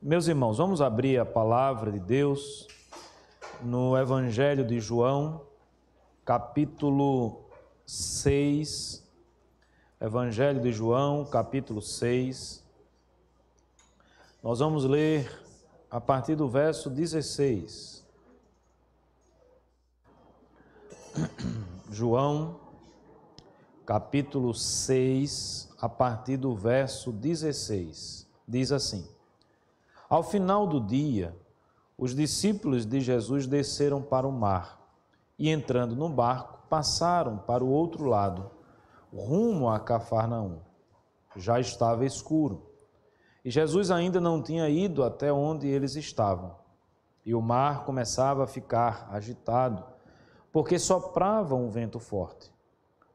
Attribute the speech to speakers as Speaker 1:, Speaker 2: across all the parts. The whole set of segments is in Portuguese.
Speaker 1: Meus irmãos, vamos abrir a palavra de Deus no Evangelho de João, capítulo 6. Evangelho de João, capítulo 6. Nós vamos ler a partir do verso 16. João, capítulo 6, a partir do verso 16. Diz assim: Ao final do dia, os discípulos de Jesus desceram para o mar e, entrando no barco, passaram para o outro lado, rumo a Cafarnaum. Já estava escuro e Jesus ainda não tinha ido até onde eles estavam. E o mar começava a ficar agitado, porque soprava um vento forte.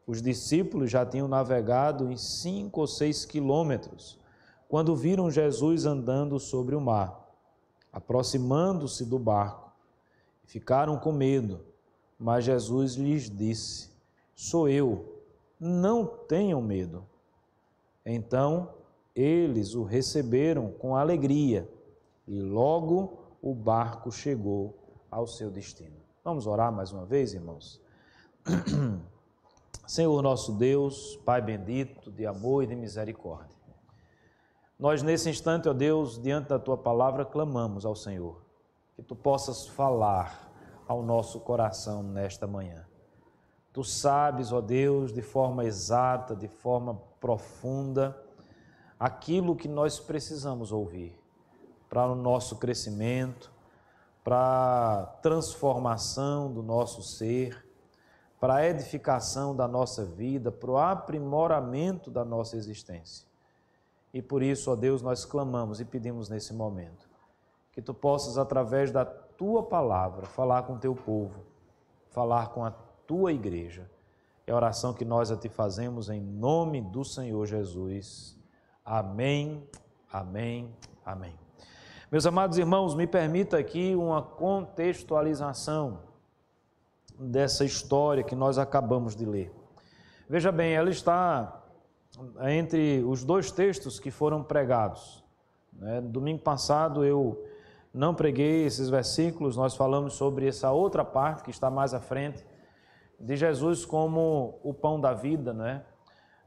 Speaker 1: Os discípulos já tinham navegado em 5 ou 6 quilômetros, quando viram Jesus andando sobre o mar. Aproximando-se do barco, ficaram com medo, mas Jesus lhes disse: Sou eu, não tenham medo. Então eles o receberam com alegria e logo o barco chegou ao seu destino. Vamos orar mais uma vez, irmãos? Senhor nosso Deus, Pai bendito, de amor e de misericórdia, nós nesse instante, ó Deus, diante da Tua palavra, clamamos ao Senhor, que Tu possas falar ao nosso coração nesta manhã. Tu sabes, ó Deus, de forma exata, de forma profunda, aquilo que nós precisamos ouvir para o nosso crescimento, para a transformação do nosso ser, para a edificação da nossa vida, para o aprimoramento da nossa existência. E por isso, ó Deus, nós clamamos e pedimos nesse momento que Tu possas, através da Tua palavra, falar com o Teu povo, falar com a Tua igreja. É a oração que nós a Te fazemos em nome do Senhor Jesus. Amém, amém, amém. Meus amados irmãos, me permita aqui uma contextualização dessa história que nós acabamos de ler. Veja bem, ela está entre os dois textos que foram pregados. Domingo passado eu não preguei esses versículos, nós falamos sobre essa outra parte que está mais à frente, de Jesus como o pão da vida,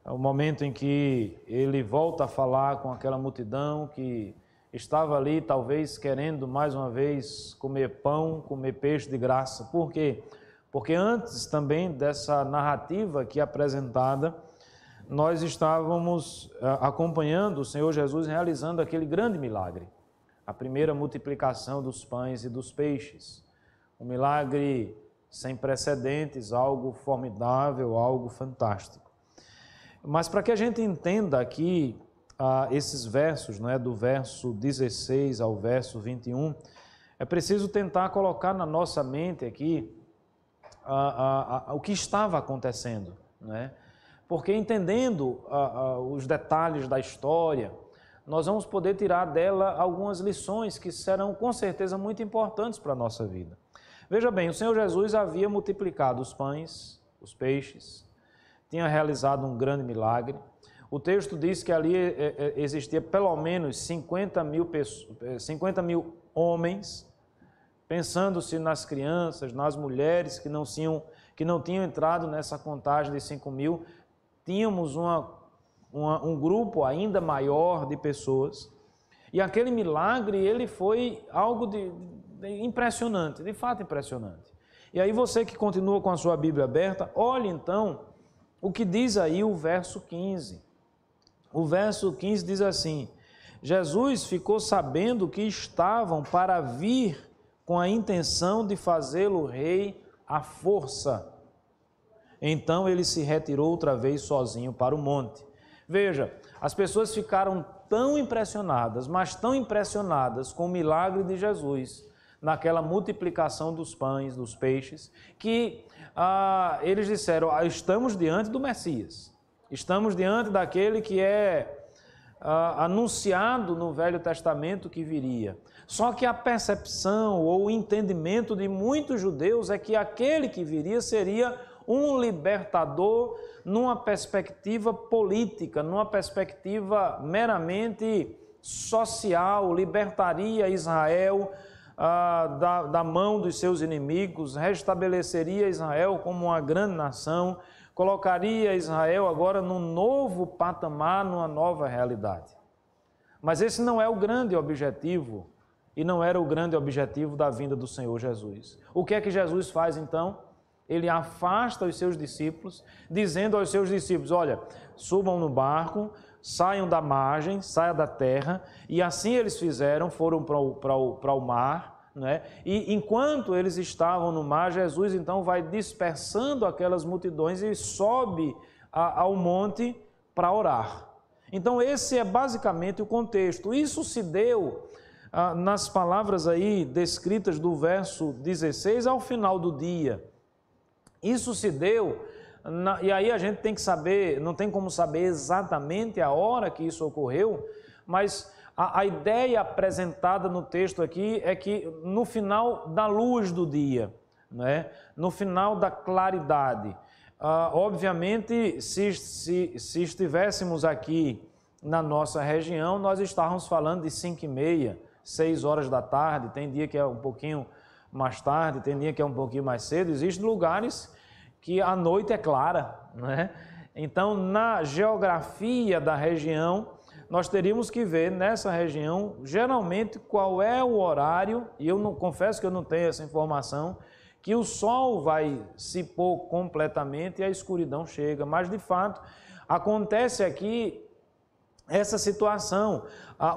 Speaker 1: É o momento em que ele volta a falar com aquela multidão que estava ali talvez querendo mais uma vez comer pão, comer peixe de graça. Por quê? Porque antes também dessa narrativa aqui apresentada, nós estávamos acompanhando o Senhor Jesus realizando aquele grande milagre, a primeira multiplicação dos pães e dos peixes. Um milagre sem precedentes, algo formidável, algo fantástico. Mas para que a gente entenda aqui esses versos, do verso 16 ao verso 21, é preciso tentar colocar na nossa mente aqui o que estava acontecendo, Porque entendendo os detalhes da história, nós vamos poder tirar dela algumas lições que serão com certeza muito importantes para a nossa vida. Veja bem, o Senhor Jesus havia multiplicado os pães, os peixes, tinha realizado um grande milagre. O texto diz que ali existia pelo menos 50 mil homens, pensando-se nas crianças, nas mulheres que não tinham entrado nessa contagem de 5 mil, tínhamos um grupo ainda maior de pessoas, e aquele milagre ele foi algo de impressionante, de fato impressionante. E aí você que continua com a sua Bíblia aberta, olhe então o que diz aí o verso 15. O verso 15 diz assim: Jesus ficou sabendo que estavam para vir com a intenção de fazê-lo rei à força. Então ele se retirou outra vez sozinho para o monte. Veja, as pessoas ficaram tão impressionadas, mas tão impressionadas com o milagre de Jesus, naquela multiplicação dos pães, dos peixes, que eles disseram: estamos diante do Messias, estamos diante daquele que é anunciado no Velho Testamento que viria. Só que a percepção ou o entendimento de muitos judeus é que aquele que viria seria um libertador numa perspectiva política, numa perspectiva meramente social, libertaria Israel da mão dos seus inimigos, restabeleceria Israel como uma grande nação, colocaria Israel agora num novo patamar, numa nova realidade. Mas esse não é o grande objetivo, e não era o grande objetivo da vinda do Senhor Jesus. O que é que Jesus faz então? Ele afasta os seus discípulos, dizendo aos seus discípulos, olha, subam no barco, saiam da margem, saiam da terra, e assim eles fizeram, foram para o mar, né? E enquanto eles estavam no mar, Jesus então vai dispersando aquelas multidões e sobe ao monte para orar. Então esse é basicamente o contexto. Isso se deu nas palavras aí descritas do verso 16 ao final do dia. Isso se deu, e aí a gente tem que saber, não tem como saber exatamente a hora que isso ocorreu, mas a ideia apresentada no texto aqui é que no final da luz do dia, né? No final da claridade. Obviamente, se estivéssemos aqui na nossa região, nós estávamos falando de 5h30, 6 horas da tarde, tem dia que é um pouquinho mais tarde, tem dia que é um pouquinho mais cedo. Existem lugares que a noite é clara, né? Então, na geografia da região, nós teríamos que ver nessa região, geralmente, qual é o horário, e eu não confesso que eu não tenho essa informação, que o sol vai se pôr completamente e a escuridão chega. Mas, de fato, acontece aqui essa situação.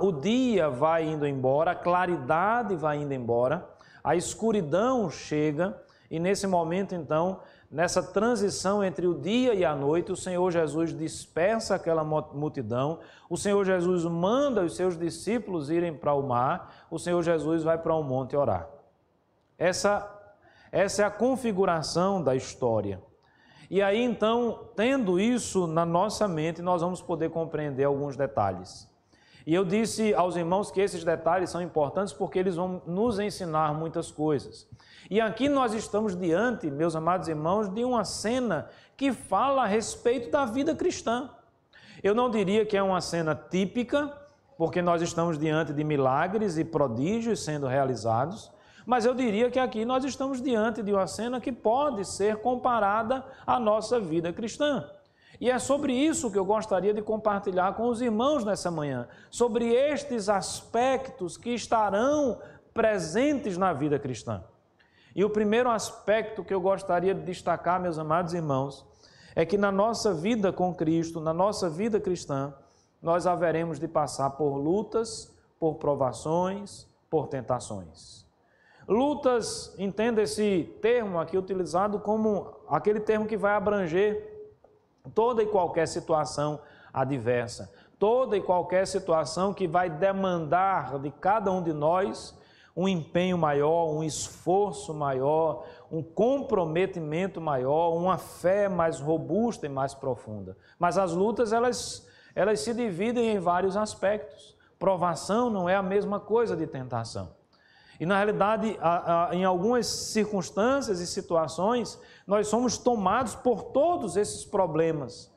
Speaker 1: O dia vai indo embora, a claridade vai indo embora, a escuridão chega, e nesse momento, então, nessa transição entre o dia e a noite, o Senhor Jesus dispersa aquela multidão, o Senhor Jesus manda os seus discípulos irem para o mar, o Senhor Jesus vai para o monte orar. Essa é a configuração da história. E aí, então, tendo isso na nossa mente, nós vamos poder compreender alguns detalhes. E eu disse aos irmãos que esses detalhes são importantes porque eles vão nos ensinar muitas coisas. E aqui nós estamos diante, meus amados irmãos, de uma cena que fala a respeito da vida cristã. Eu não diria que é uma cena típica, porque nós estamos diante de milagres e prodígios sendo realizados, mas eu diria que aqui nós estamos diante de uma cena que pode ser comparada à nossa vida cristã. E é sobre isso que eu gostaria de compartilhar com os irmãos nessa manhã, sobre estes aspectos que estarão presentes na vida cristã. E o primeiro aspecto que eu gostaria de destacar, meus amados irmãos, é que na nossa vida com Cristo, na nossa vida cristã, nós haveremos de passar por lutas, por provações, por tentações. Lutas, entenda esse termo aqui utilizado como aquele termo que vai abranger toda e qualquer situação adversa, toda e qualquer situação que vai demandar de cada um de nós um empenho maior, um esforço maior, um comprometimento maior, uma fé mais robusta e mais profunda. Mas as lutas, elas se dividem em vários aspectos. Provação não é a mesma coisa de tentação. E, na realidade, em algumas circunstâncias e situações, nós somos tomados por todos esses problemas,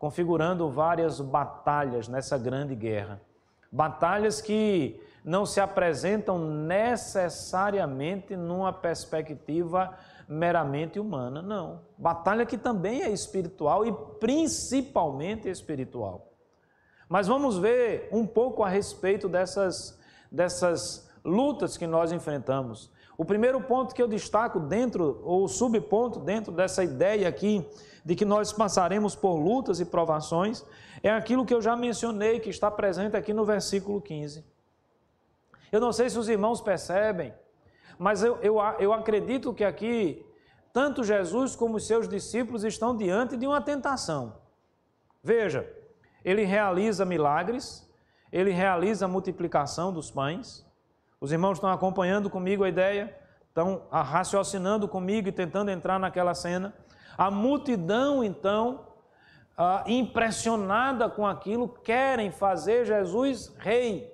Speaker 1: configurando várias batalhas nessa grande guerra. Batalhas que não se apresentam necessariamente numa perspectiva meramente humana, não. Batalha que também é espiritual e principalmente espiritual. Mas vamos ver um pouco a respeito dessas lutas que nós enfrentamos. O primeiro ponto que eu destaco ou subponto dentro dessa ideia aqui, de que nós passaremos por lutas e provações, é aquilo que eu já mencionei, que está presente aqui no versículo 15. Eu não sei se os irmãos percebem, mas eu acredito que aqui, tanto Jesus como os seus discípulos estão diante de uma tentação. Veja, ele realiza milagres, ele realiza a multiplicação dos pães. Os irmãos estão acompanhando comigo a ideia, estão raciocinando comigo e tentando entrar naquela cena. A multidão, então, impressionada com aquilo, querem fazer Jesus rei.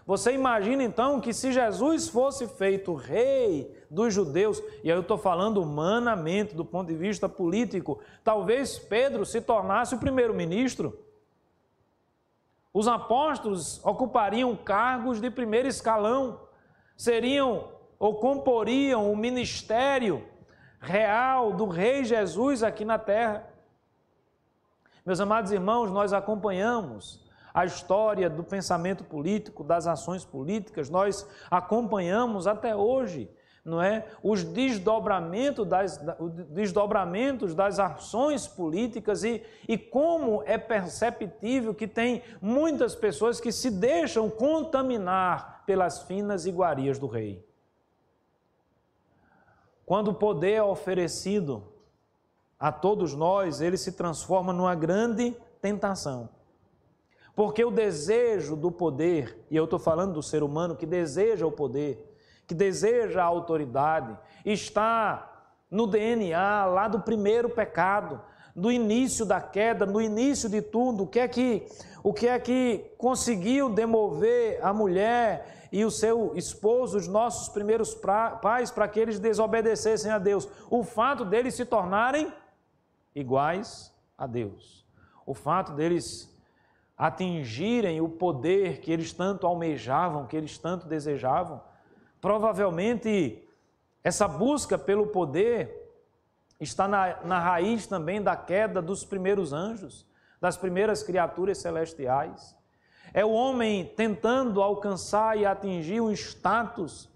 Speaker 1: Você imagina, então, que se Jesus fosse feito rei dos judeus, e aí eu estou falando humanamente, do ponto de vista político, talvez Pedro se tornasse o primeiro-ministro. Os apóstolos ocupariam cargos de primeiro escalão, seriam ou comporiam o ministério real do Rei Jesus aqui na terra. Meus amados irmãos, nós acompanhamos a história do pensamento político, das ações políticas, nós acompanhamos até hoje, não é? Os desdobramentos das ações políticas e como é perceptível que tem muitas pessoas que se deixam contaminar pelas finas iguarias do rei. Quando o poder é oferecido a todos nós, ele se transforma numa grande tentação. Porque o desejo do poder, e eu estou falando do ser humano que deseja o poder, que deseja a autoridade, está no DNA lá do primeiro pecado, do início da queda, no início de tudo. O que é que conseguiu demover a mulher e o seu esposo, os nossos primeiros pais, para que eles desobedecessem a Deus? O fato deles se tornarem iguais a Deus. O fato deles atingirem o poder que eles tanto almejavam, que eles tanto desejavam. Provavelmente, essa busca pelo poder está na raiz também da queda dos primeiros anjos, das primeiras criaturas celestiais. É o homem tentando alcançar e atingir o status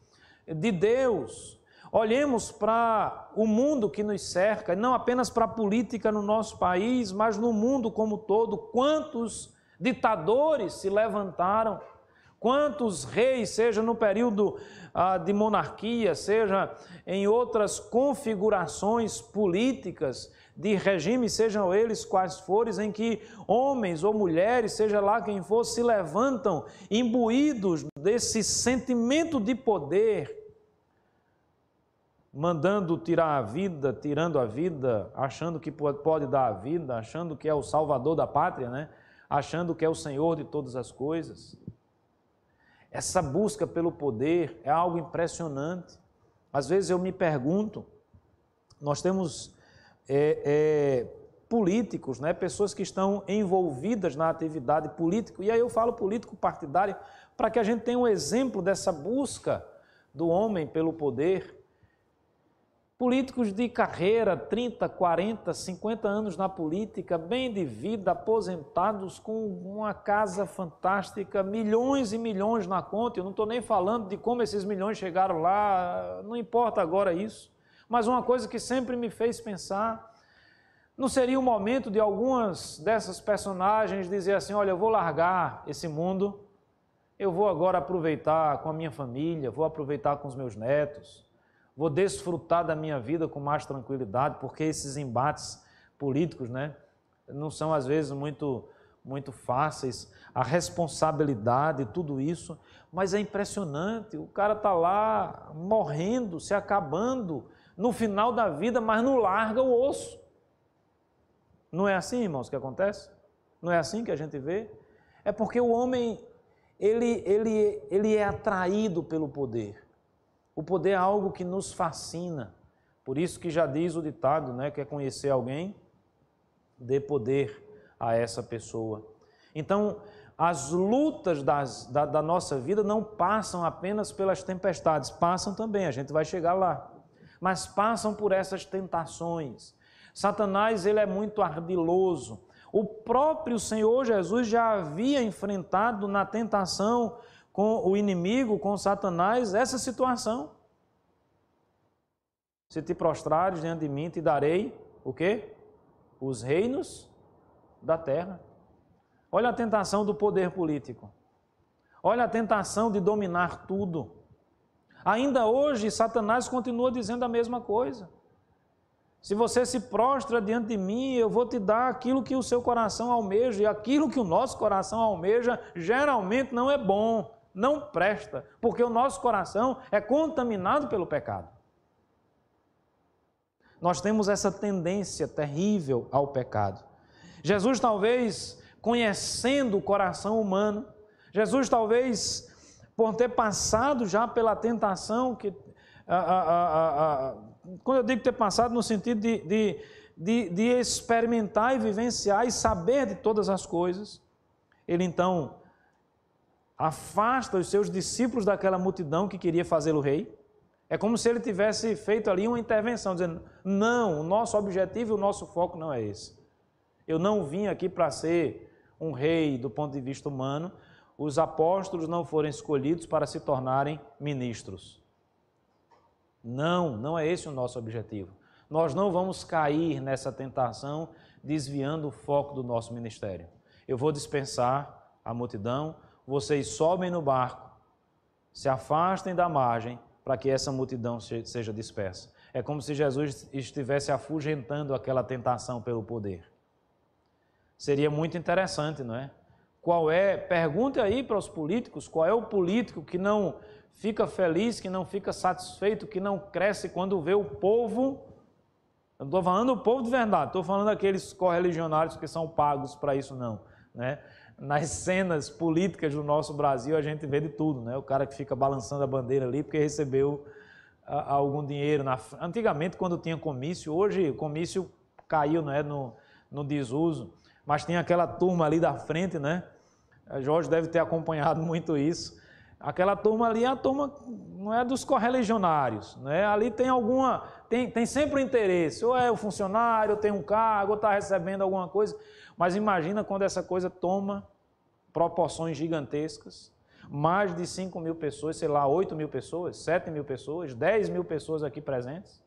Speaker 1: de Deus. Olhemos para o mundo que nos cerca, não apenas para a política no nosso país, mas no mundo como todo. Quantos ditadores se levantaram, quantos reis, seja no período de monarquia, seja em outras configurações políticas de regime, sejam eles quais forem, em que homens ou mulheres, seja lá quem for, se levantam imbuídos desse sentimento de poder, mandando tirar a vida, tirando a vida, achando que pode dar a vida, achando que é o salvador da pátria, né? Achando que é o Senhor de todas as coisas. Essa busca pelo poder é algo impressionante. Às vezes eu me pergunto, nós temos políticos, né? Pessoas que estão envolvidas na atividade política, e aí eu falo político partidário, para que a gente tenha um exemplo dessa busca do homem pelo poder. Políticos de carreira, 30, 40, 50 anos na política, bem de vida, aposentados, com uma casa fantástica, milhões e milhões na conta. Eu não estou nem falando de como esses milhões chegaram lá, não importa agora isso. Mas uma coisa que sempre me fez pensar, não seria o momento de algumas dessas personagens dizer assim, olha, eu vou largar esse mundo, eu vou agora aproveitar com a minha família, vou aproveitar com os meus netos, vou desfrutar da minha vida com mais tranquilidade, porque esses embates políticos, né, não são às vezes muito fáceis, a responsabilidade, tudo isso, mas é impressionante, o cara está lá morrendo, se acabando no final da vida, mas não larga o osso. Não é assim, irmãos, que acontece? Não é assim que a gente vê? É porque o homem, ele é atraído pelo poder. O poder é algo que nos fascina. Por isso que já diz o ditado, né? Quer conhecer alguém? Dê poder a essa pessoa. Então, as lutas da nossa vida não passam apenas pelas tempestades, passam também, a gente vai chegar lá. Mas passam por essas tentações. Satanás, ele é muito ardiloso. O próprio Senhor Jesus já havia enfrentado na tentação com o inimigo, com Satanás, essa situação. Se te prostrares diante de mim, te darei o quê? Os reinos da terra. Olha a tentação do poder político. Olha a tentação de dominar tudo. Ainda hoje, Satanás continua dizendo a mesma coisa. Se você se prostra diante de mim, eu vou te dar aquilo que o seu coração almeja, e aquilo que o nosso coração almeja geralmente não é bom, não presta, porque o nosso coração é contaminado pelo pecado. Nós temos essa tendência terrível ao pecado. Jesus talvez, conhecendo o coração humano, Jesus talvez, por ter passado já pela tentação, quando eu digo ter passado no sentido de experimentar e vivenciar e saber de todas as coisas, ele então afasta os seus discípulos daquela multidão que queria fazê-lo rei. É como se ele tivesse feito ali uma intervenção, dizendo, não, o nosso objetivo, o nosso foco não é esse. Eu não vim aqui para ser um rei do ponto de vista humano, os apóstolos não foram escolhidos para se tornarem ministros. Não, não é esse o nosso objetivo. Nós não vamos cair nessa tentação desviando o foco do nosso ministério. Eu vou dispensar a multidão, vocês sobem no barco, se afastem da margem para que essa multidão seja dispersa. É como se Jesus estivesse afugentando aquela tentação pelo poder. Seria muito interessante, não é? Pergunte aí para os políticos, qual é o político que não fica feliz, que não fica satisfeito, que não cresce quando vê o povo. Eu não estou falando do povo de verdade, estou falando daqueles correligionários que são pagos para isso não, né? Nas cenas políticas do nosso Brasil a gente vê de tudo, né? O cara que fica balançando a bandeira ali porque recebeu algum dinheiro. Antigamente, quando tinha comício, hoje o comício caiu, né, no desuso, mas tinha aquela turma ali da frente, né? A Jorge deve ter acompanhado muito isso. Aquela turma ali, a turma não é dos correligionários, né? Ali tem sempre um interesse, ou é o funcionário, ou tem um cargo, ou está recebendo alguma coisa, mas imagina quando essa coisa toma proporções gigantescas, mais de 5.000 pessoas, sei lá, 8.000 pessoas, 7.000 pessoas, 10.000 pessoas aqui presentes.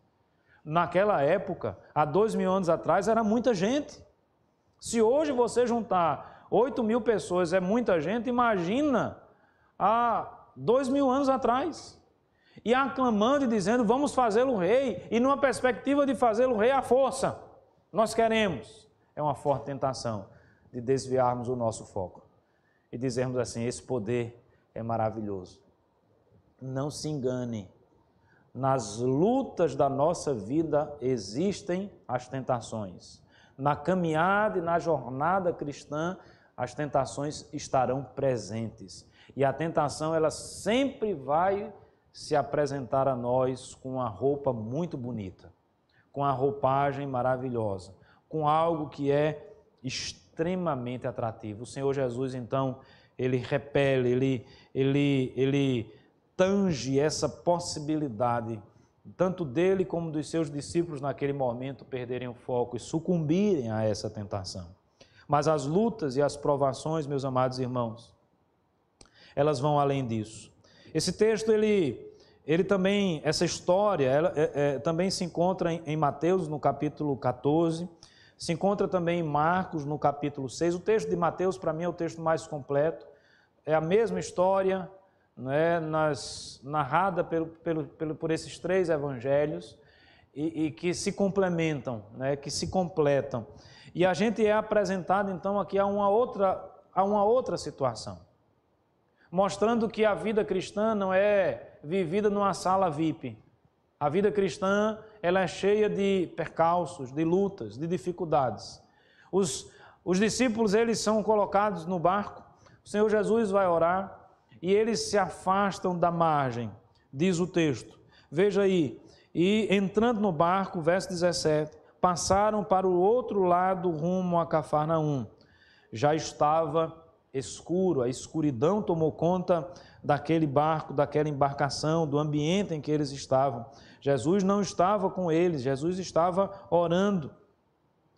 Speaker 1: Naquela época, há 2.000 anos atrás, era muita gente. Se hoje você juntar 8.000 pessoas é muita gente, imagina há 2.000 anos atrás. E aclamando e dizendo, vamos fazê-lo rei, e numa perspectiva de fazê-lo rei à força. Nós queremos. É uma forte tentação de desviarmos o nosso foco e dizermos assim, esse poder é maravilhoso. Não se engane. Nas lutas da nossa vida existem as tentações. Na caminhada e na jornada cristã, as tentações estarão presentes. E a tentação, ela sempre vai se apresentar a nós com uma roupa muito bonita, com a roupagem maravilhosa, com algo que é extremamente atrativo. O Senhor Jesus, então, ele repele, ele tange essa possibilidade, tanto dele como dos seus discípulos naquele momento perderem o foco e sucumbirem a essa tentação. Mas as lutas e as provações, meus amados irmãos, elas vão além disso. Esse texto, ele também, essa história, também se encontra em Mateus, no capítulo 14, se encontra também em Marcos, no capítulo 6. O texto de Mateus, para mim, é o texto mais completo. É a mesma história, né, narrada por esses 3 evangelhos e que se complementam, né, que se completam. E a gente é apresentado, então, aqui a uma outra situação, mostrando que a vida cristã não é vivida numa sala VIP. A vida cristã, ela é cheia de percalços, de lutas, de dificuldades. Os discípulos, eles são colocados no barco, o Senhor Jesus vai orar e eles se afastam da margem, diz o texto. Veja aí, e entrando no barco, verso 17, passaram para o outro lado rumo a Cafarnaum. Já estava escuro, a escuridão tomou conta daquele barco, daquela embarcação, do ambiente em que eles estavam. Jesus não estava com eles, Jesus estava orando.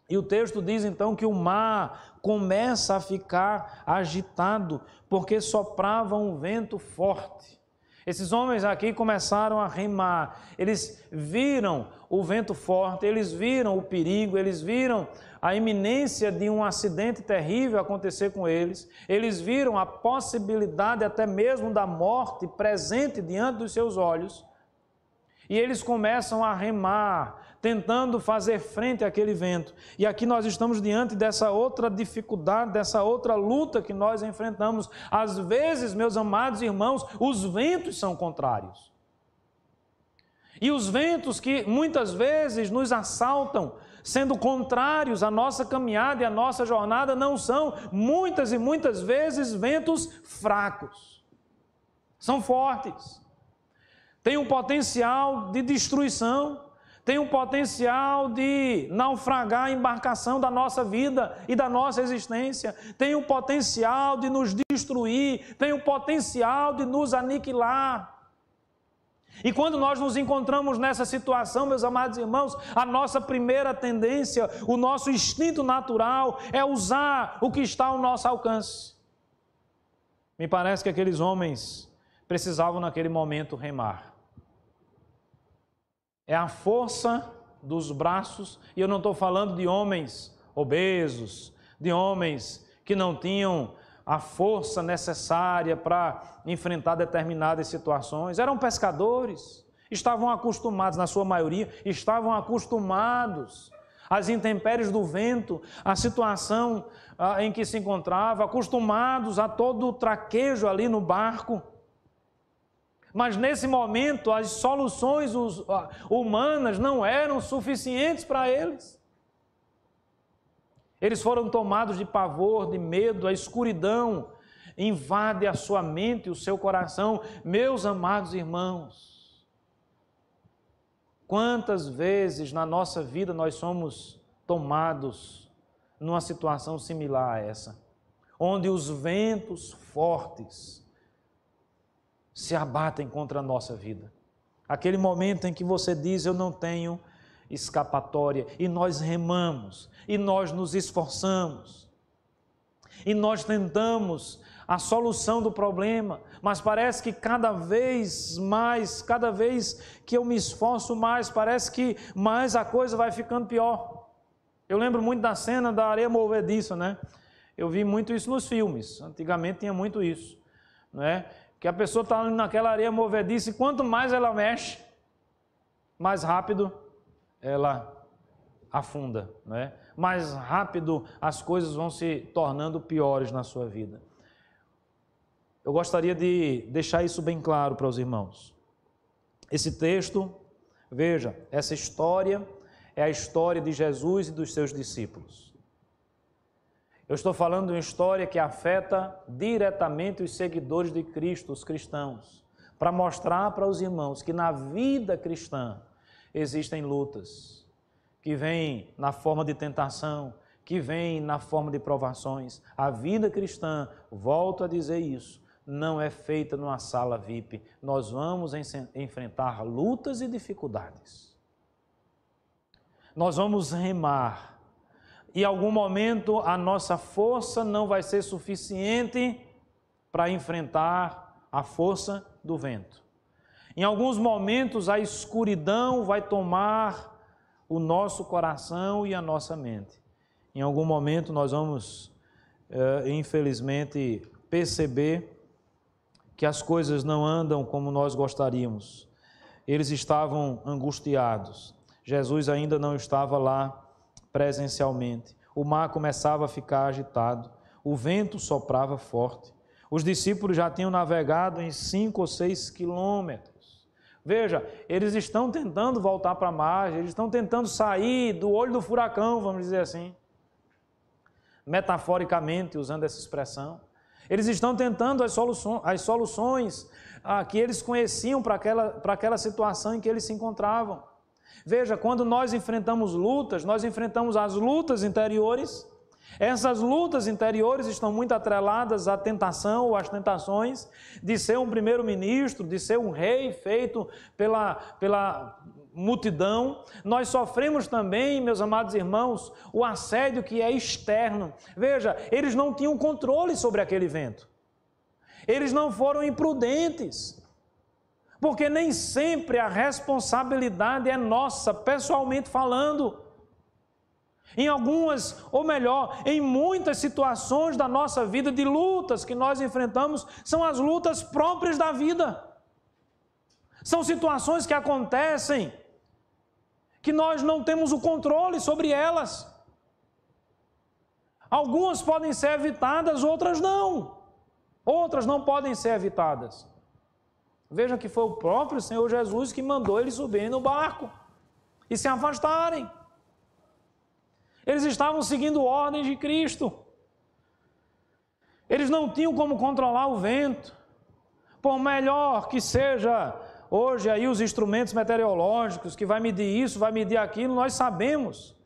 Speaker 1: E o texto diz então que o mar começa a ficar agitado, porque soprava um vento forte. Esses homens aqui começaram a remar, eles viram o vento forte, eles viram o perigo, eles viram a iminência de um acidente terrível acontecer com eles, eles viram a possibilidade até mesmo da morte presente diante dos seus olhos, e eles começam a remar, tentando fazer frente àquele vento. E aqui nós estamos diante dessa outra dificuldade, dessa outra luta que nós enfrentamos. Às vezes, meus amados irmãos, os ventos são contrários. E os ventos que muitas vezes nos assaltam, sendo contrários à nossa caminhada e à nossa jornada, não são muitas e muitas vezes ventos fracos. São fortes. Têm um potencial de destruição. tem o potencial de naufragar a embarcação da nossa vida e da nossa existência, tem o potencial de nos destruir, tem o potencial de nos aniquilar. E quando nós nos encontramos nessa situação, meus amados irmãos, a nossa primeira tendência, o nosso instinto natural é usar o que está ao nosso alcance. Me parece que aqueles homens precisavam naquele momento remar. É a força dos braços, e eu não estou falando de homens obesos, de homens que não tinham a força necessária para enfrentar determinadas situações. Eram pescadores, estavam acostumados, na sua maioria, estavam acostumados às intempéries do vento, à situação em que se encontrava, acostumados a todo o traquejo ali no barco. Mas nesse momento as soluções humanas não eram suficientes para eles. Eles foram tomados de pavor, de medo, a escuridão invade a sua mente e o seu coração. Meus amados irmãos, quantas vezes na nossa vida nós somos tomados numa situação similar a essa, onde os ventos fortes se abatem contra a nossa vida. Aquele momento em que você diz, eu não tenho escapatória, e nós remamos, e nós nos esforçamos, e nós tentamos a solução do problema, mas parece que cada vez mais, cada vez que eu me esforço mais, parece que mais a coisa vai ficando pior. Eu lembro muito da cena da areia movediça, né? Eu vi muito isso nos filmes, antigamente tinha muito isso, não é? Que a pessoa está naquela areia movediça e quanto mais ela mexe, mais rápido ela afunda, não é? Mais rápido as coisas vão se tornando piores na sua vida. Eu gostaria de deixar isso bem claro para os irmãos. Esse texto, veja, essa história é a história de Jesus e dos seus discípulos. Eu estou falando de uma história que afeta diretamente os seguidores de Cristo, os cristãos, para mostrar para os irmãos que na vida cristã existem lutas, que vêm na forma de tentação, que vêm na forma de provações. A vida cristã, volto a dizer isso, não é feita numa sala VIP. Nós vamos enfrentar lutas e dificuldades. Nós vamos remar. E em algum momento a nossa força não vai ser suficiente para enfrentar a força do vento. Em alguns momentos a escuridão vai tomar o nosso coração e a nossa mente. Em algum momento nós vamos, infelizmente, perceber que as coisas não andam como nós gostaríamos. Eles estavam angustiados. Jesus ainda não estava lá presencialmente. O mar começava a ficar agitado, o vento soprava forte. Os discípulos já tinham navegado em 5 ou 6 quilômetros. Veja, eles estão tentando voltar para a margem, eles estão tentando sair do olho do furacão, vamos dizer assim, metaforicamente, usando essa expressão. Eles estão tentando as soluções que eles conheciam para aquela situação em que eles se encontravam. Veja, quando nós enfrentamos lutas, nós enfrentamos as lutas interiores. Essas lutas interiores estão muito atreladas à tentação ou às tentações de ser um primeiro-ministro, de ser um rei feito pela multidão. Nós sofremos também, meus amados irmãos, o assédio que é externo. Veja, eles não tinham controle sobre aquele vento. Eles não foram imprudentes. Porque nem sempre a responsabilidade é nossa, pessoalmente falando. Em algumas, ou melhor, em muitas situações da nossa vida, de lutas que nós enfrentamos, são as lutas próprias da vida. São situações que acontecem, que nós não temos o controle sobre elas. Algumas podem ser evitadas, outras não. Outras não podem ser evitadas. Veja que foi o próprio Senhor Jesus que mandou eles subirem no barco e se afastarem. Eles estavam seguindo ordens de Cristo. Eles não tinham como controlar o vento. Por melhor que seja hoje aí os instrumentos meteorológicos que vai medir isso, vai medir aquilo, nós sabemos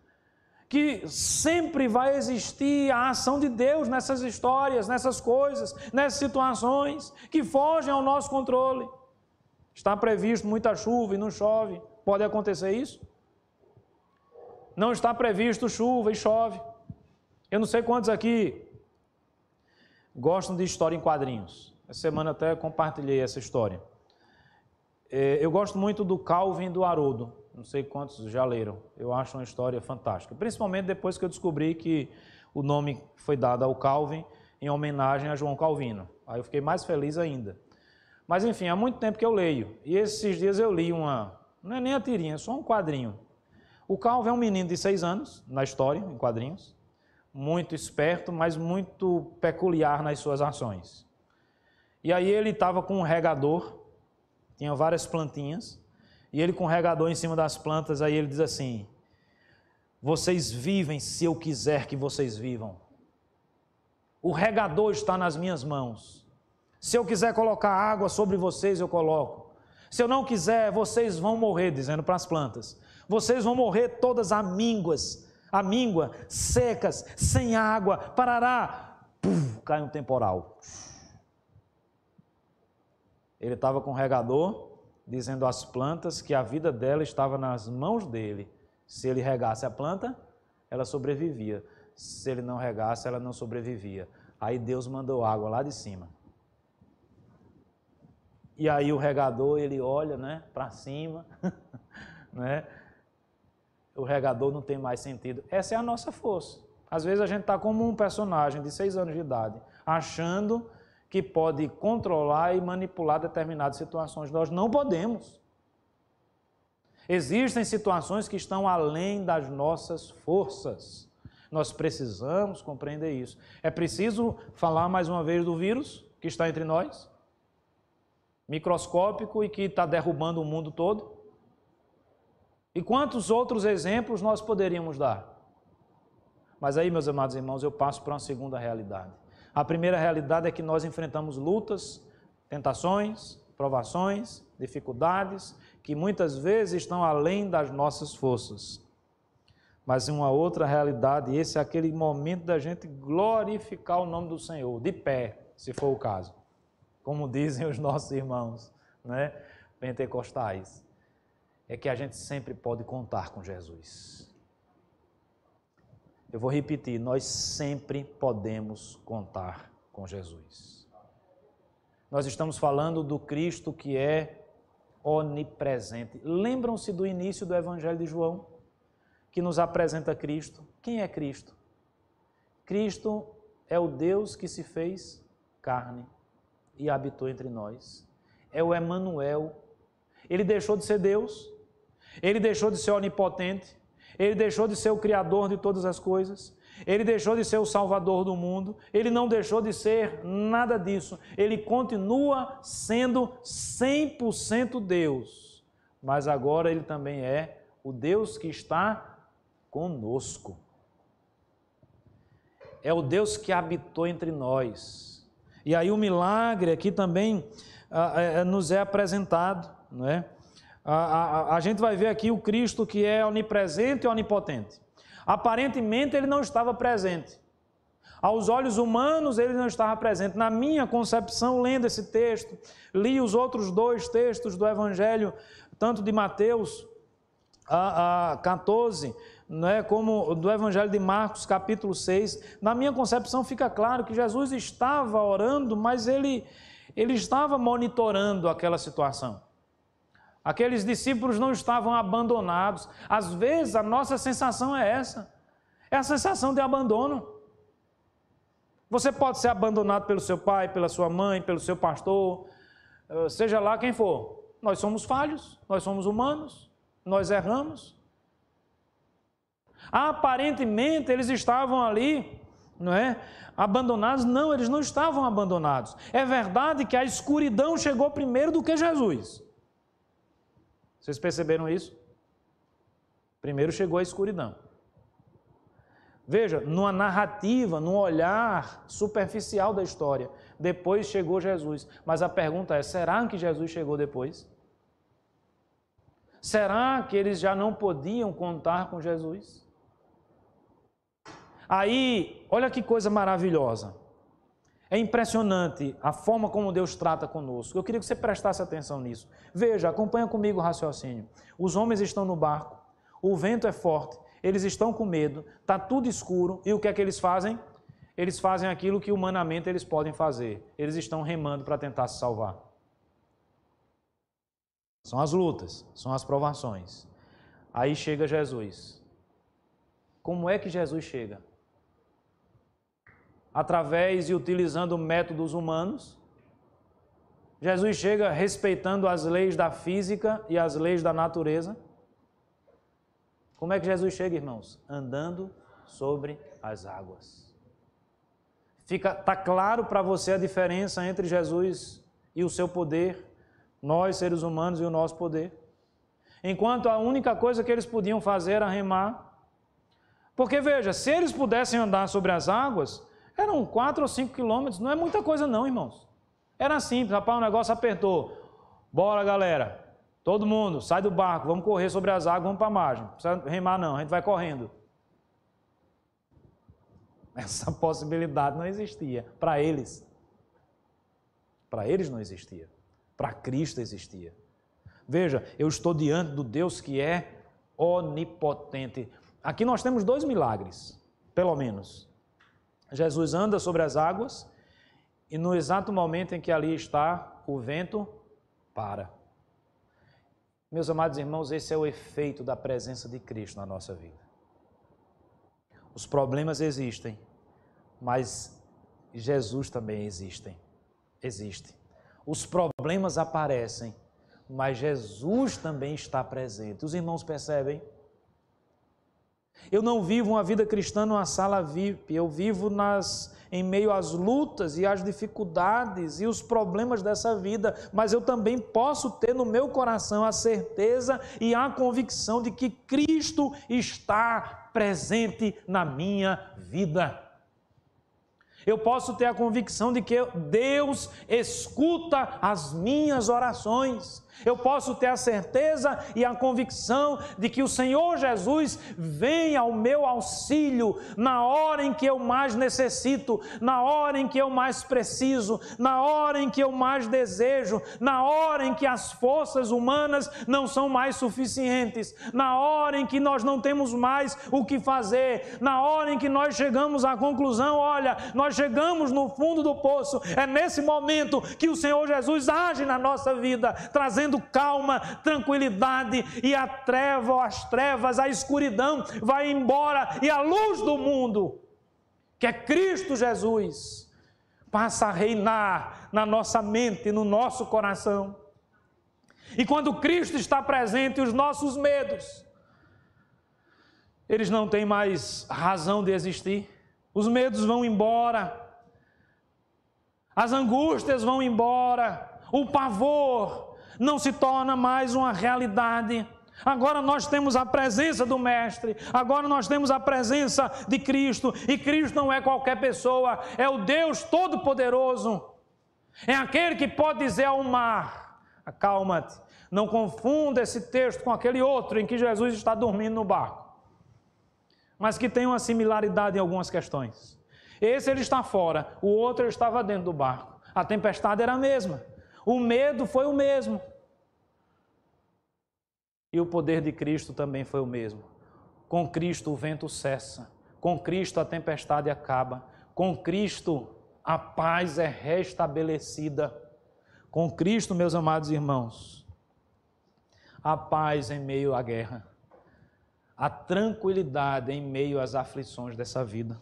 Speaker 1: que sempre vai existir a ação de Deus nessas histórias, nessas coisas, nessas situações que fogem ao nosso controle. Está previsto muita chuva e não chove. Pode acontecer isso? Não está previsto chuva e chove. Eu não sei quantos aqui gostam de história em quadrinhos. Essa semana até compartilhei essa história. Eu gosto muito do Calvin e do Haroldo. Não sei quantos já leram. Eu acho uma história fantástica. Principalmente depois que eu descobri que o nome foi dado ao Calvin em homenagem a João Calvino. Aí eu fiquei mais feliz ainda. Mas enfim, há muito tempo que eu leio. E esses dias eu li uma... Não é nem a tirinha, é só um quadrinho. O Calvin é um menino de 6 anos, na história, em quadrinhos. Muito esperto, mas muito peculiar nas suas ações. E aí ele estava com um regador, tinha várias plantinhas, e ele com o regador em cima das plantas, aí ele diz assim: vocês vivem se eu quiser que vocês vivam. O regador está nas minhas mãos. Se eu quiser colocar água sobre vocês, eu coloco. Se eu não quiser, vocês vão morrer, dizendo para as plantas. Vocês vão morrer todas amíngua, secas, sem água, parará, puf, cai um temporal. Ele estava com o regador, dizendo às plantas que a vida dela estava nas mãos dele. Se ele regasse a planta, ela sobrevivia. Se ele não regasse, ela não sobrevivia. Aí Deus mandou água lá de cima. E aí o regador, ele olha, né, para cima, né? O regador não tem mais sentido. Essa é a nossa força. Às vezes a gente está como um personagem de 6 anos de idade, achando que pode controlar e manipular determinadas situações. Nós não podemos. Existem situações que estão além das nossas forças. Nós precisamos compreender isso. É preciso falar mais uma vez do vírus que está entre nós, microscópico e que está derrubando o mundo todo. E quantos outros exemplos nós poderíamos dar? Mas aí, meus amados irmãos, eu passo para uma segunda realidade. A primeira realidade é que nós enfrentamos lutas, tentações, provações, dificuldades, que muitas vezes estão além das nossas forças. Mas uma outra realidade, esse é aquele momento da gente glorificar o nome do Senhor, de pé, se for o caso. Como dizem os nossos irmãos, né, pentecostais. É que a gente sempre pode contar com Jesus. Eu vou repetir, nós sempre podemos contar com Jesus. Nós estamos falando do Cristo que é onipresente. Lembram-se do início do Evangelho de João, que nos apresenta Cristo? Quem é Cristo? Cristo é o Deus que se fez carne e habitou entre nós. É o Emanuel. Ele deixou de ser Deus, ele deixou de ser onipotente, ele deixou de ser o Criador de todas as coisas, ele deixou de ser o Salvador do mundo, ele não deixou de ser nada disso, ele continua sendo 100% Deus, mas agora ele também é o Deus que está conosco. É o Deus que habitou entre nós. E aí o milagre aqui também nos é apresentado, não é? A gente vai ver aqui o Cristo que é onipresente e onipotente. Aparentemente ele não estava presente. Aos olhos humanos ele não estava presente. Na minha concepção, lendo esse texto, li os outros 2 textos do Evangelho, tanto de Mateus 14, né, como do Evangelho de Marcos, capítulo 6. Na minha concepção fica claro que Jesus estava orando, mas ele estava monitorando aquela situação. Aqueles discípulos não estavam abandonados. Às vezes a nossa sensação é essa. É a sensação de abandono. Você pode ser abandonado pelo seu pai, pela sua mãe, pelo seu pastor, seja lá quem for. Nós somos falhos, nós somos humanos, nós erramos. Aparentemente eles estavam ali, não é? Abandonados. Não, eles não estavam abandonados. É verdade que a escuridão chegou primeiro do que Jesus. Vocês perceberam isso? Primeiro chegou a escuridão. Veja, numa narrativa, num olhar superficial da história, depois chegou Jesus. Mas a pergunta é, será que Jesus chegou depois? Será que eles já não podiam contar com Jesus? Aí, olha que coisa maravilhosa. É impressionante a forma como Deus trata conosco. Eu queria que você prestasse atenção nisso. Veja, acompanha comigo o raciocínio. Os homens estão no barco, o vento é forte, eles estão com medo, está tudo escuro, e o que é que eles fazem? Eles fazem aquilo que humanamente eles podem fazer. Eles estão remando para tentar se salvar. São as lutas, são as provações. Aí chega Jesus. Como é que Jesus chega? Através e utilizando métodos humanos. Jesus chega respeitando as leis da física e as leis da natureza. Como é que Jesus chega, irmãos? Andando sobre as águas. Está claro para você a diferença entre Jesus e o seu poder, nós seres humanos e o nosso poder? Enquanto a única coisa que eles podiam fazer era remar. Porque veja, se eles pudessem andar sobre as águas, eram 4 ou 5 quilômetros, não é muita coisa não, irmãos. Era simples, rapaz, o negócio apertou. Bora, galera, todo mundo, sai do barco, vamos correr sobre as águas, vamos para a margem. Não precisa remar não, a gente vai correndo. Essa possibilidade não existia para eles. Para eles não existia. Para Cristo existia. Veja, eu estou diante do Deus que é onipotente. Aqui nós temos 2 milagres, pelo menos. Jesus anda sobre as águas e no exato momento em que ali está, o vento para. Meus amados irmãos, esse é o efeito da presença de Cristo na nossa vida. Os problemas existem, mas Jesus também existe. Os problemas aparecem, mas Jesus também está presente. Os irmãos percebem? Eu não vivo uma vida cristã numa sala VIP, eu vivo em meio às lutas e às dificuldades e os problemas dessa vida, mas eu também posso ter no meu coração a certeza e a convicção de que Cristo está presente na minha vida. Eu posso ter a convicção de que Deus escuta as minhas orações. Eu posso ter a certeza e a convicção de que o Senhor Jesus vem ao meu auxílio na hora em que eu mais necessito, na hora em que eu mais preciso, na hora em que eu mais desejo, na hora em que as forças humanas não são mais suficientes, na hora em que nós não temos mais o que fazer, na hora em que nós chegamos à conclusão, olha, nós chegamos no fundo do poço. É nesse momento que o Senhor Jesus age na nossa vida, trazendo calma, tranquilidade, e a treva, as trevas, a escuridão vai embora e a luz do mundo, que é Cristo Jesus, passa a reinar na nossa mente, no nosso coração. E quando Cristo está presente, os nossos medos, eles não têm mais razão de existir. Os medos vão embora, as angústias vão embora, o pavor não se torna mais uma realidade. Agora nós temos a presença do Mestre, agora nós temos a presença de Cristo, e Cristo não é qualquer pessoa, é o Deus Todo-Poderoso, é aquele que pode dizer ao mar, acalma-te. Não confunda esse texto com aquele outro em que Jesus está dormindo no barco, mas que tem uma similaridade em algumas questões. Esse ele está fora, o outro ele estava dentro do barco, a tempestade era a mesma, o medo foi o mesmo. E o poder de Cristo também foi o mesmo. Com Cristo o vento cessa. Com Cristo a tempestade acaba. Com Cristo a paz é restabelecida. Com Cristo, meus amados irmãos, a paz em meio à guerra. A tranquilidade em meio às aflições dessa vida.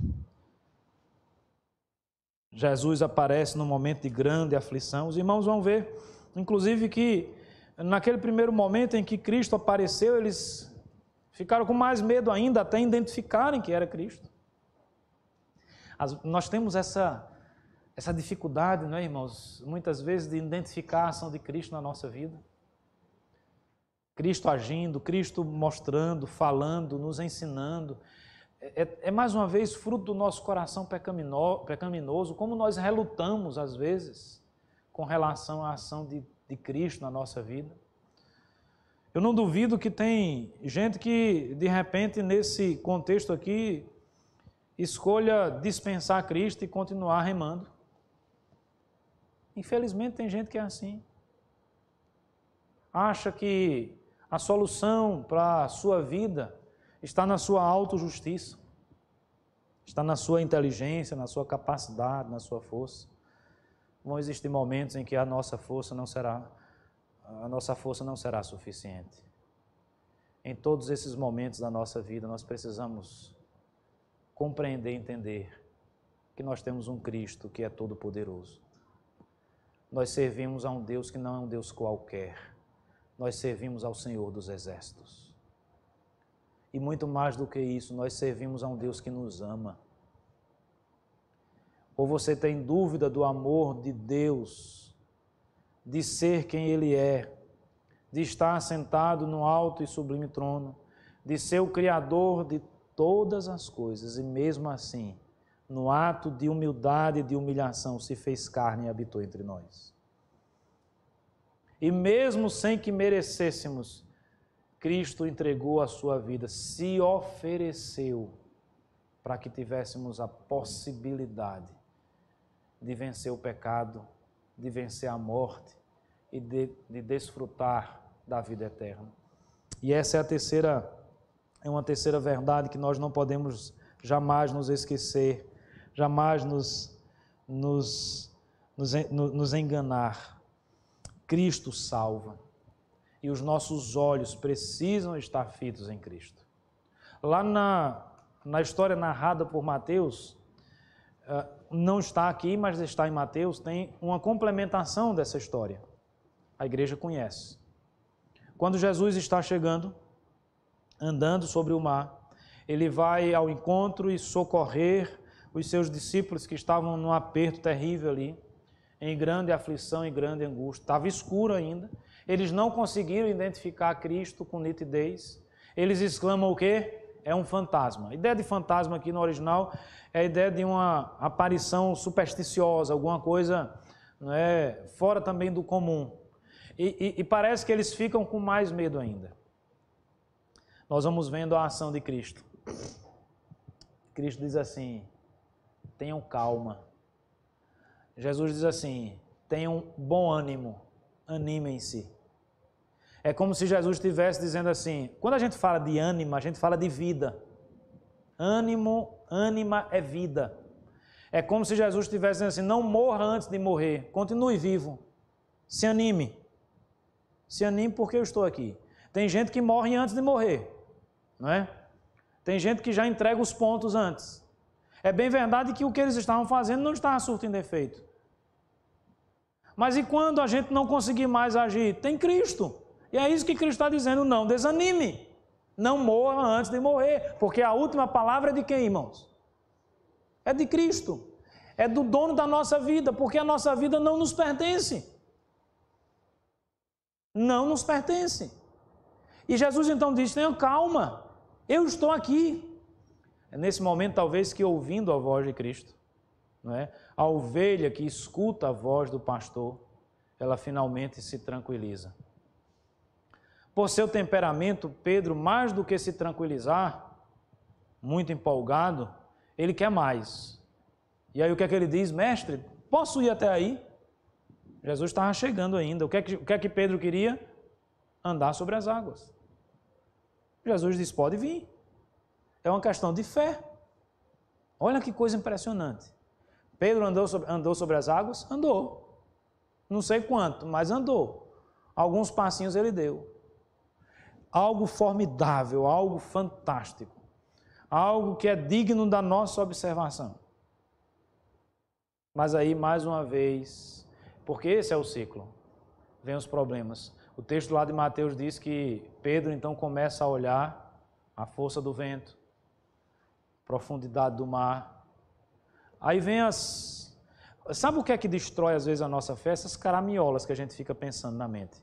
Speaker 1: Jesus aparece num momento de grande aflição. Os irmãos vão ver, inclusive, que naquele primeiro momento em que Cristo apareceu, eles ficaram com mais medo ainda, até identificarem que era Cristo. Nós temos essa dificuldade, não é, irmãos? Muitas vezes de identificar a ação de Cristo na nossa vida. Cristo agindo, Cristo mostrando, falando, nos ensinando. É mais uma vez fruto do nosso coração pecaminoso, como nós relutamos às vezes com relação à ação de Cristo na nossa vida. Eu não duvido que tem gente que, de repente, nesse contexto aqui, escolha dispensar Cristo e continuar remando. Infelizmente, tem gente que é assim. Acha que a solução para a sua vida está na sua autojustiça, está na sua inteligência, na sua capacidade, na sua força. Vão existir momentos em que a nossa força não será suficiente. Em todos esses momentos da nossa vida, nós precisamos compreender e entender que nós temos um Cristo que é todo-poderoso. Nós servimos a um Deus que não é um Deus qualquer. Nós servimos ao Senhor dos Exércitos. E muito mais do que isso, nós servimos a um Deus que nos ama. Ou você tem dúvida do amor de Deus, de ser quem Ele é, de estar sentado no alto e sublime trono, de ser o Criador de todas as coisas, e mesmo assim, no ato de humildade e de humilhação, se fez carne e habitou entre nós. E mesmo sem que merecêssemos, Cristo entregou a sua vida, se ofereceu para que tivéssemos a possibilidade de vencer o pecado, de vencer a morte e de desfrutar da vida eterna. E essa é uma terceira verdade que nós não podemos jamais nos esquecer, jamais nos enganar. Cristo salva. E os nossos olhos precisam estar fitos em Cristo. Lá na história narrada por Mateus, não está aqui, mas está em Mateus, tem uma complementação dessa história. A igreja conhece. Quando Jesus está chegando, andando sobre o mar, ele vai ao encontro e socorrer os seus discípulos que estavam num aperto terrível ali, em grande aflição e grande angústia. Estava escuro ainda. Eles não conseguiram identificar Cristo com nitidez. Eles exclamam o quê? É um fantasma. A ideia de fantasma aqui no original é a ideia de uma aparição supersticiosa, alguma coisa, não é, fora também do comum. E parece que eles ficam com mais medo ainda. Nós vamos vendo a ação de Cristo. Cristo diz assim: tenham calma. Jesus diz assim: tenham bom ânimo, animem-se. É como se Jesus estivesse dizendo assim, quando a gente fala de ânima, a gente fala de vida. Ânimo, ânima é vida. É como se Jesus estivesse dizendo assim, não morra antes de morrer, continue vivo, se anime. Se anime porque eu estou aqui. Tem gente que morre antes de morrer, não é? Tem gente que já entrega os pontos antes. É bem verdade que o que eles estavam fazendo não estava surtindo efeito. Mas e quando a gente não conseguir mais agir? Tem Cristo. E é isso que Cristo está dizendo, não desanime. Não morra antes de morrer, porque a última palavra é de quem, irmãos? É de Cristo. É do dono da nossa vida, porque a nossa vida não nos pertence. Não nos pertence. E Jesus então diz, tenha calma, eu estou aqui. É nesse momento, talvez, que ouvindo a voz de Cristo, não é? A ovelha que escuta a voz do pastor, ela finalmente se tranquiliza. Por seu temperamento, Pedro, mais do que se tranquilizar, muito empolgado, ele quer mais. E aí o que é que ele diz? Mestre, posso ir até aí? Jesus estava chegando ainda. O que é que Pedro queria? Andar sobre as águas. Jesus disse, pode vir. É uma questão de fé. Olha que coisa impressionante. Pedro andou sobre as águas? Andou. Não sei quanto, mas andou. Alguns passinhos ele deu. Algo formidável, algo fantástico. Algo que é digno da nossa observação. Mas aí, mais uma vez, porque esse é o ciclo, vem os problemas. O texto lá de Mateus diz que Pedro então começa a olhar a força do vento, profundidade do mar. Aí vem as... Sabe o que é que destrói às vezes a nossa fé? Essas caraminholas que a gente fica pensando na mente.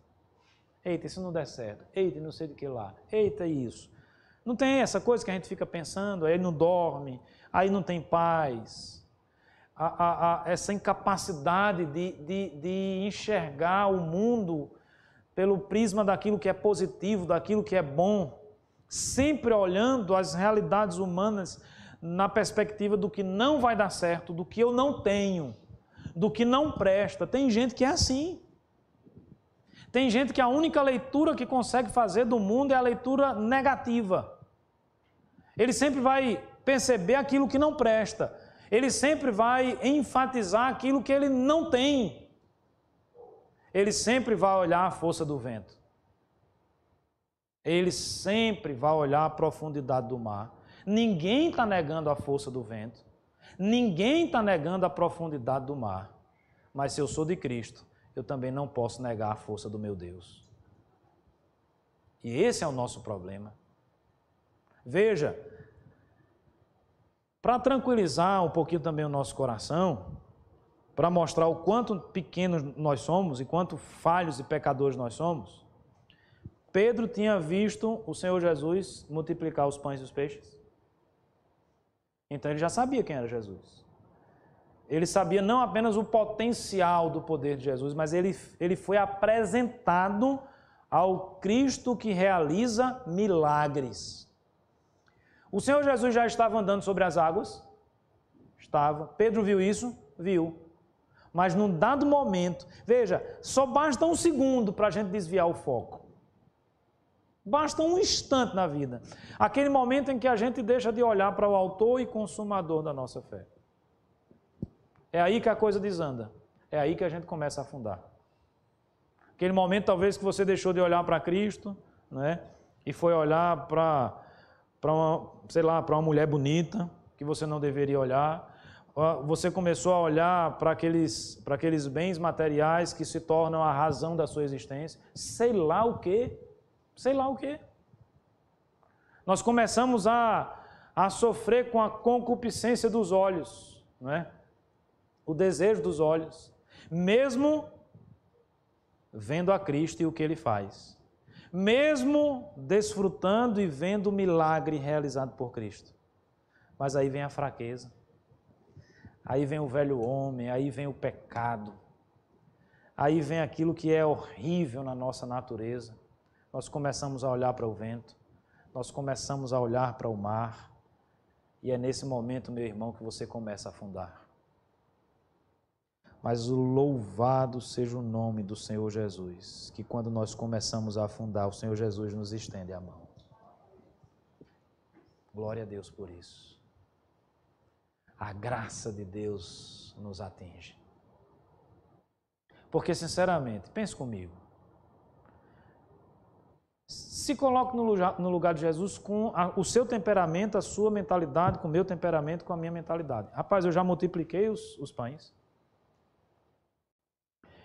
Speaker 1: Eita, isso não der certo. Eita, não sei do que lá. Eita, isso. Não tem essa coisa que a gente fica pensando, aí não dorme, aí não tem paz. Essa incapacidade de enxergar o mundo pelo prisma daquilo que é positivo, daquilo que é bom, sempre olhando as realidades humanas na perspectiva do que não vai dar certo, do que eu não tenho, do que não presta. Tem gente que é assim. Tem gente que a única leitura que consegue fazer do mundo é a leitura negativa. Ele sempre vai perceber aquilo que não presta. Ele sempre vai enfatizar aquilo que ele não tem. Ele sempre vai olhar a força do vento. Ele sempre vai olhar a profundidade do mar. Ninguém está negando a força do vento. Ninguém está negando a profundidade do mar. Mas se eu sou de Cristo, eu também não posso negar a força do meu Deus. E esse é o nosso problema. Veja, para tranquilizar um pouquinho também o nosso coração, para mostrar o quanto pequenos nós somos e quanto falhos e pecadores nós somos, Pedro tinha visto o Senhor Jesus multiplicar os pães e os peixes. Então ele já sabia quem era Jesus. Ele sabia não apenas o potencial do poder de Jesus, mas ele foi apresentado ao Cristo que realiza milagres. O Senhor Jesus já estava andando sobre as águas? Estava. Pedro viu isso? Viu. Mas num dado momento, veja, só basta um segundo para a gente desviar o foco. Basta um instante na vida. Aquele momento em que a gente deixa de olhar para o autor e consumador da nossa fé. É aí que a coisa desanda. É aí que a gente começa a afundar. Aquele momento talvez que você deixou de olhar para Cristo, né? E foi olhar para uma mulher bonita, que você não deveria olhar. Você começou a olhar para aqueles bens materiais que se tornam a razão da sua existência. Sei lá o quê. Sei lá o quê. Nós começamos a sofrer com a concupiscência dos olhos, não é? O desejo dos olhos, mesmo vendo a Cristo e o que Ele faz, mesmo desfrutando e vendo o milagre realizado por Cristo. Mas aí vem a fraqueza, aí vem o velho homem, aí vem o pecado, aí vem aquilo que é horrível na nossa natureza. Nós começamos a olhar para o vento, nós começamos a olhar para o mar, e é nesse momento, meu irmão, que você começa a afundar. Mas o louvado seja o nome do Senhor Jesus, que quando nós começamos a afundar, o Senhor Jesus nos estende a mão. Glória a Deus por isso. A graça de Deus nos atinge. Porque, sinceramente, pense comigo. Se coloque no lugar de Jesus com o seu temperamento, a sua mentalidade, com o meu temperamento, com a minha mentalidade. Rapaz, eu já multipliquei os pães.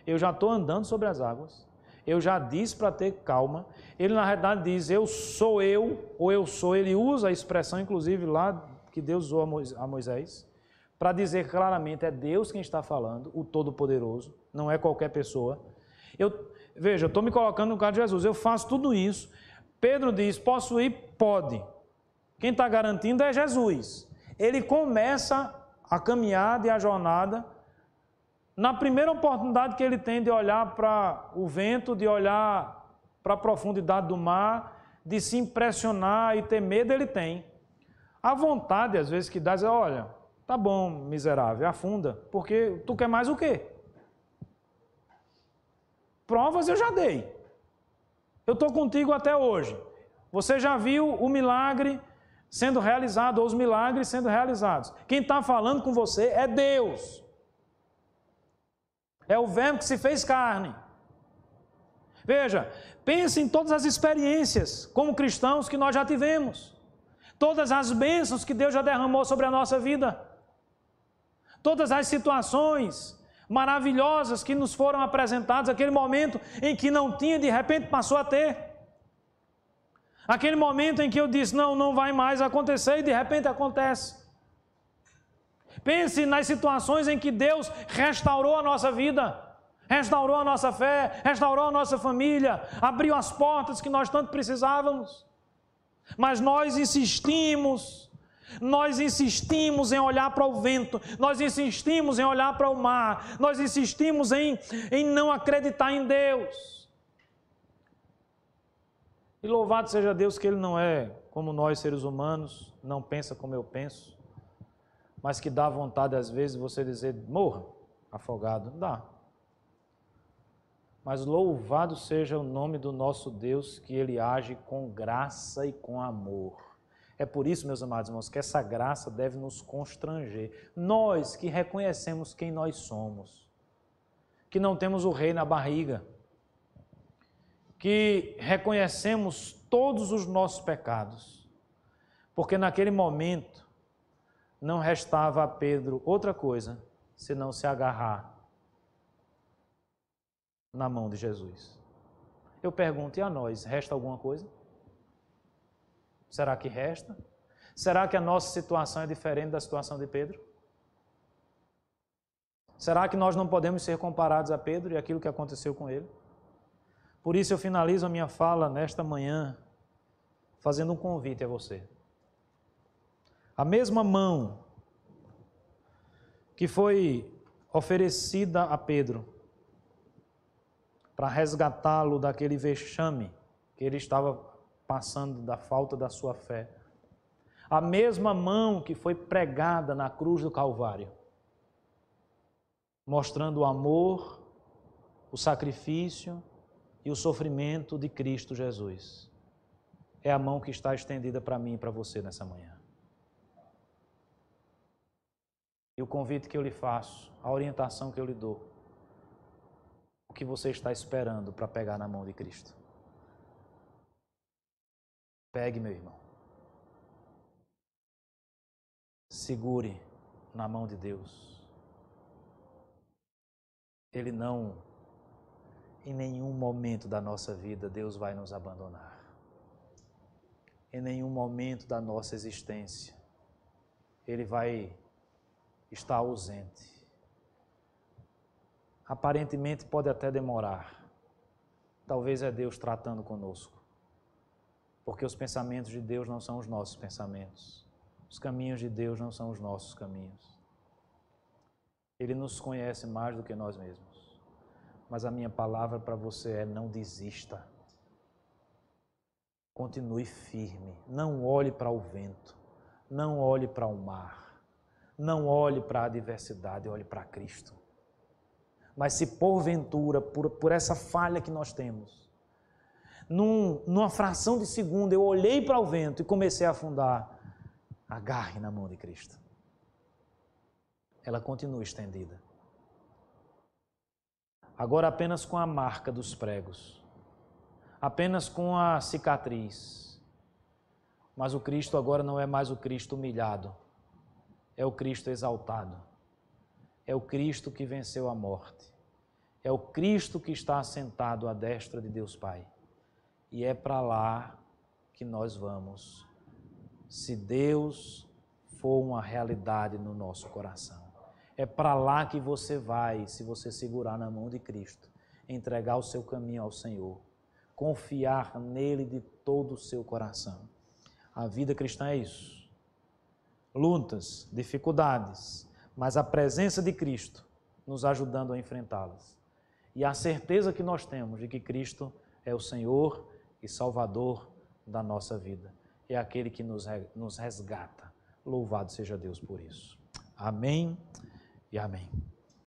Speaker 1: Eu já estou andando sobre as águas. Eu já disse para ter calma. Ele, na realidade, diz, eu sou eu, ou eu sou. Ele usa a expressão, inclusive, lá que Deus usou a Moisés, para dizer claramente, é Deus quem está falando, o Todo-Poderoso, não é qualquer pessoa. Veja, eu estou me colocando no lugar de Jesus, eu faço tudo isso. Pedro diz, posso ir? Pode. Quem está garantindo é Jesus. Ele começa a caminhada e a jornada na primeira oportunidade que ele tem de olhar para o vento, de olhar para a profundidade do mar, de se impressionar e ter medo, ele tem. A vontade, às vezes, que dá, é, olha, tá bom, miserável, afunda, porque tu quer mais o quê? Provas eu já dei. Eu estou contigo até hoje. Você já viu o milagre sendo realizado, ou os milagres sendo realizados. Quem está falando com você é Deus. É o Verbo que se fez carne. Veja, pense em todas as experiências como cristãos que nós já tivemos. Todas as bênçãos que Deus já derramou sobre a nossa vida. Todas as situações maravilhosas que nos foram apresentadas, aquele momento em que não tinha, de repente passou a ter. Aquele momento em que eu disse, não vai mais acontecer, e de repente acontece. Pense nas situações em que Deus restaurou a nossa vida, restaurou a nossa fé, restaurou a nossa família, abriu as portas que nós tanto precisávamos. Mas nós insistimos em olhar para o vento, nós insistimos em olhar para o mar, nós insistimos em não acreditar em Deus. E louvado seja Deus que Ele não é como nós, seres humanos, não pensa como eu penso, mas que dá vontade às vezes você dizer, morra afogado. Dá. Mas louvado seja o nome do nosso Deus, que Ele age com graça e com amor. É por isso, meus amados irmãos, que essa graça deve nos constranger. Nós que reconhecemos quem nós somos, que não temos o rei na barriga, que reconhecemos todos os nossos pecados, porque naquele momento não restava a Pedro outra coisa, senão se agarrar na mão de Jesus. Eu pergunto, e a nós, resta alguma coisa? Será que resta? Será que a nossa situação é diferente da situação de Pedro? Será que nós não podemos ser comparados a Pedro e aquilo que aconteceu com ele? Por isso eu finalizo a minha fala nesta manhã fazendo um convite a você. A mesma mão que foi oferecida a Pedro para resgatá-lo daquele vexame que ele estava passando da falta da sua fé. A mesma mão que foi pregada na cruz do Calvário, mostrando o amor, o sacrifício e o sofrimento de Cristo Jesus. É a mão que está estendida para mim e para você nessa manhã. E o convite que eu lhe faço, a orientação que eu lhe dou, o que você está esperando para pegar na mão de Cristo? Pegue, meu irmão. Segure na mão de Deus. Ele não, em nenhum momento da nossa vida, Deus vai nos abandonar. Em nenhum momento da nossa existência, Ele vai estar ausente. Aparentemente pode até demorar. Talvez é Deus tratando conosco. Porque os pensamentos de Deus não são os nossos pensamentos. Os caminhos de Deus não são os nossos caminhos. Ele nos conhece mais do que nós mesmos. Mas a minha palavra para você é: não desista. Continue firme. Não olhe para o vento. Não olhe para o mar. Não olhe para a adversidade. Olhe para Cristo. Mas se porventura, por essa falha que nós temos, numa fração de segundo eu olhei para o vento e comecei a afundar, agarre na mão de Cristo. Ela continua estendida. Agora apenas com a marca dos pregos, apenas com a cicatriz. Mas o Cristo agora não é mais o Cristo humilhado, é o Cristo exaltado. É o Cristo que venceu a morte. É o Cristo que está assentado à destra de Deus Pai. E é para lá que nós vamos, se Deus for uma realidade no nosso coração. É para lá que você vai, se você segurar na mão de Cristo, entregar o seu caminho ao Senhor, confiar nele de todo o seu coração. A vida cristã é isso. Lutas, dificuldades, mas a presença de Cristo nos ajudando a enfrentá-las. E a certeza que nós temos de que Cristo é o Senhor e Salvador da nossa vida. É aquele que nos resgata. Louvado seja Deus por isso. Amém e amém.